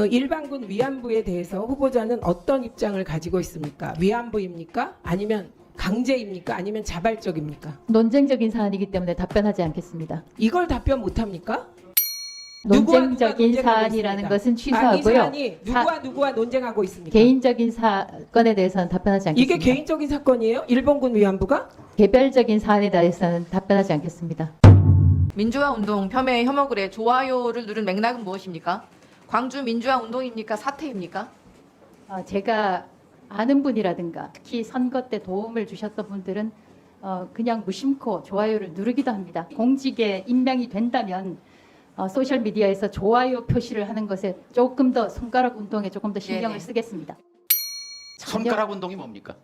일반군 위안부에 대해서 후보자는 어떤 입장을 가지고 있습니까? 위안부입니까? 아니면 강제입니까? 아니면 자발적입니까? 논쟁적인 사안이기 때문에 답변하지 않겠습니다. 이걸 답변 못합니까? 논쟁적인 사안이라는 것은 이 취소하고요. 사안이 누구와 논쟁하고 있습니까? 개인적인 사건에 대해서는 답변하지 않겠습니다. 이게 개인적인 사건이에요? 일본군 위안부가? 개별적인 사안에 대해서는 답변하지 않겠습니다. 민주화 운동 폄훼 혐오글에 좋아요를 누른 맥락은 무엇입니까? 광주 민주화 운동입니까? 사태입니까? 제가 아는 분이라든가 특히 선거 때 도움을 주셨던 분들은 그냥 무심코 좋아요를 누르기도 합니다. 공직에 임명이 된다면 소셜미디어에서 좋아요 표시를 하는 것에 조금 더 손가락 운동에 조금 더 신경을 네네. 쓰겠습니다. 손가락 운동이 뭡니까?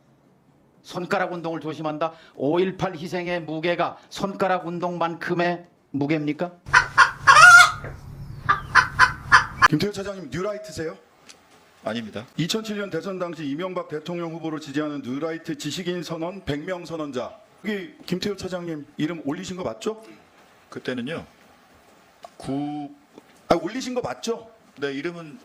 손가락 운동을 조심한다. 5.18 희생의 무게가 손가락 운동만큼의 무게입니까? 김태우 차장님 뉴라이트세요? 아닙니다. 2007년 대선 당시 이명박 대통령 후보를 지지하는 뉴라이트 지식인 선언 100명 선언자, 여기 김태우 차장님 이름 올리신 거 맞죠? 그때는요. 올리신 거 맞죠? 네, 이름은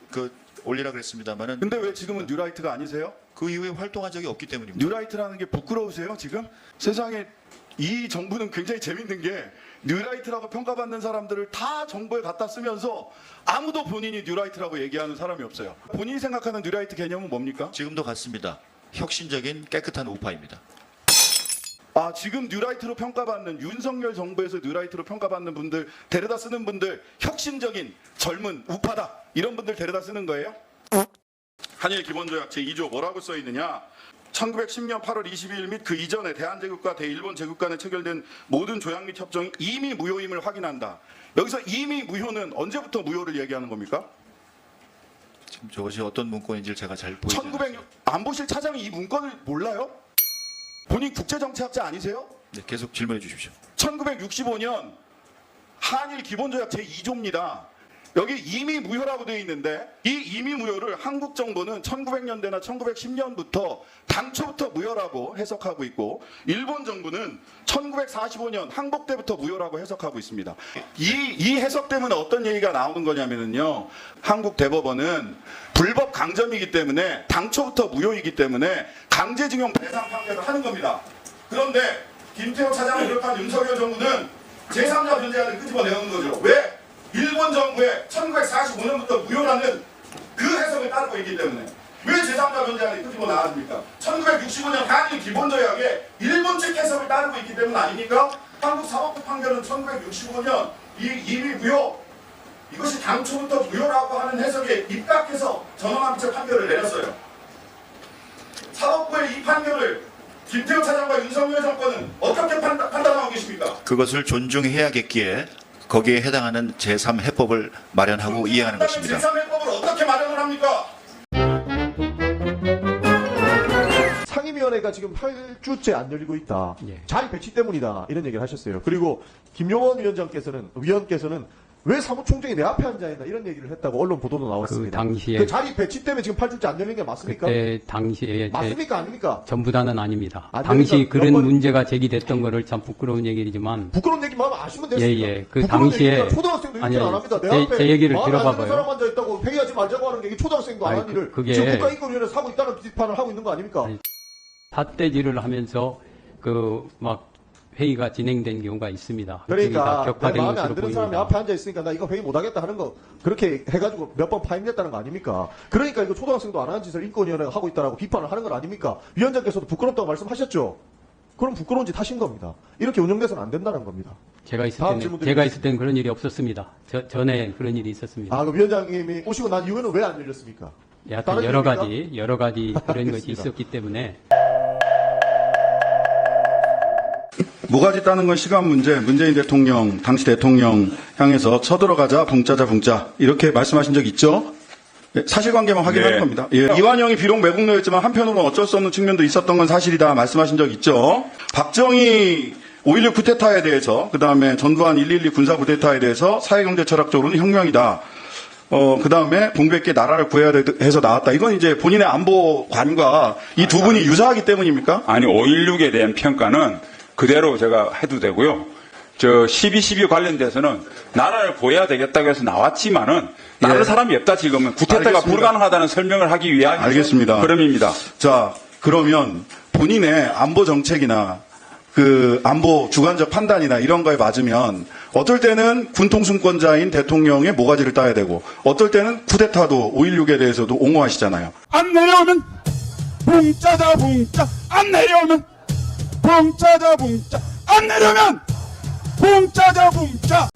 올리라 그랬습니다만은 근데 왜 지금은 뉴라이트가 아니세요? 그 이후에 활동한 적이 없기 때문입니다. 뉴라이트라는 게 부끄러우세요 지금? 세상에 이 정부는 굉장히 재밌는 게 뉴라이트라고 평가받는 사람들을 다 정부에 갖다 쓰면서 아무도 본인이 뉴라이트라고 얘기하는 사람이 없어요. 본인이 생각하는 뉴라이트 개념은 뭡니까? 지금도 같습니다. 혁신적인 깨끗한 우파입니다. 지금 뉴라이트로 평가받는 윤석열 정부에서 뉴라이트로 평가받는 분들, 데려다 쓰는 분들, 혁신적인 젊은 우파다 이런 분들 데려다 쓰는 거예요? 한일 기본조약 제2조 뭐라고 써 있느냐? 1910년 8월 22일 및 그 이전에 대한제국과 대일본 제국 간에 체결된 모든 조약 및 협정이 이미 무효임을 확인한다. 여기서 이미 무효는 언제부터 무효를 얘기하는 겁니까? 지금 저것이 어떤 문건인지를 제가 잘 보이지 않습니다. 안보실 차장이 이 문건을 몰라요? 본인 국제정치학자 아니세요? 네, 계속 질문해 주십시오. 1965년 한일 기본조약 제2조입니다. 여기 이미 무효라고 되어 있는데 이 이미 무효를 한국 정부는 1900년대나 1910년부터 당초부터 무효라고 해석하고 있고 일본 정부는 1945년 항복 때부터 무효라고 해석하고 있습니다. 이 해석 때문에 어떤 얘기가 나오는 거냐면요. 한국 대법원은 불법 강점이기 때문에 당초부터 무효이기 때문에 강제징용 배상 판결을 하는 겁니다. 그런데 김태호 차장을 비롯한 윤석열 정부는 제3자 변제안을 끄집어내는 거죠. 왜? 일본 정부의 1945년부터 무효라는 그 해석을 따르고 있기 때문에 왜 제3자 변제안이 끄집어 나왔습니까? 1965년 한일 기본조약에 일본 측 해석을 따르고 있기 때문 아닙니까? 한국 사법부 판결은 1965년 이미 무효, 이것이 당초부터 무효라고 하는 해석에 입각해서 전원합의체 판결을 내렸어요. 사법부의 이 판결을 김태우 차장과 윤석열 정권은 어떻게 판단하고 계십니까? 그것을 존중해야겠기에 거기에 해당하는 제3해법을 마련하고 이행하는 것입니다. 제3해법을 어떻게 마련을 합니까? 상임위원회가 지금 8주째 안 열리고 있다. 자리 배치 때문이다. 이런 얘기를 하셨어요. 그리고 김용원 위원께서는 왜 사무총장이 내 앞에 앉아있나 이런 얘기를 했다고 언론 보도도 나왔습니다. 그 당시에 그 자리 배치 때문에 지금 8주째 안 열린 게 맞습니까? 그때 당시에 맞습니까? 아닙니까? 전부다는 아닙니다. 아, 당시 그러니까 그런 여권- 문제가 제기됐던 거를 참 부끄러운 얘기지만 부끄러운 얘기만 하면 아시면 됐습니다. 예. 그 부끄러운 당시에 얘기니까 초등학생도 아니, 인정 안 합니다. 내 제- 앞에 제 얘기를 마음에 안 드는 들어봐봐요. 사람 앉아있다고 회의하지 말자고 하는 게 이게 초등학생도 안 아니, 하는 일을 그게- 지금 국가인권위원회에서 하고 있다는 비판을 하고 있는 거 아닙니까? 아니, 삿대질을 하면서 막 회의가 진행된 경우가 있습니다. 그러니까 내 격화된 마음에 안 것으로 드는 사람이 보입니다. 앞에 앉아 있으니까 나 이거 회의 못하겠다 하는 거 그렇게 해가지고 몇 번 파임됐다는 거 아닙니까? 그러니까 이거 초등학생도 안 하는 짓을 인권위원회가 하고 있다라고 비판을 하는 건 아닙니까? 위원장께서도 부끄럽다고 말씀하셨죠? 그럼 부끄러운 짓 하신 겁니다. 이렇게 운영돼서는 안 된다는 겁니다. 제가 있을 다음 때는 질문 제가 있을 때는 그런 일이 없었습니다. 전에 그런 일이 있었습니다. 그 위원장님이 오시고 난 이후에는 왜 안 열렸습니까? 여하튼 다른 여러 일입니까? 가지 그런 것이 알겠습니다. 있었기 때문에 모가지 따는 건 시간 문제, 문재인 대통령, 당시 대통령 향해서 쳐들어가자, 붕짜자, 붕짜. 이렇게 말씀하신 적 있죠? 사실관계만 확인할 겁니다. 이완영이 비록 매국노였지만 한편으로는 어쩔 수 없는 측면도 있었던 건 사실이다. 말씀하신 적 있죠? 박정희 5.16 쿠데타에 대해서, 그 다음에 전두환 1.12 군사 쿠데타에 대해서 사회경제 철학적으로는 혁명이다. 그 다음에 붕괴께 나라를 구해야 해서 나왔다. 이건 이제 본인의 안보관과 이 두 분이 유사하기 때문입니까? 아니, 5.16에 대한 평가는 그대로 제가 해도 되고요. 12.12 관련돼서는 나라를 구해야 되겠다고 해서 나왔지만은 다른 예. 사람이 없다 지금은 구태타가 알겠습니다. 불가능하다는 설명을 하기 위한 알겠습니다. 그럼입니다. 자, 그러면 본인의 안보 정책이나 그 안보 주관적 판단이나 이런 거에 맞으면 어떨 때는 군통수권자인 대통령의 모가지를 따야 되고 어떨 때는 쿠데타도 5.16에 대해서도 옹호하시잖아요. 안 내려오면 붕짜자 붕짜 안 내려오면 붕짜자 붕짜 안 내려오면 붕짜자 붕짜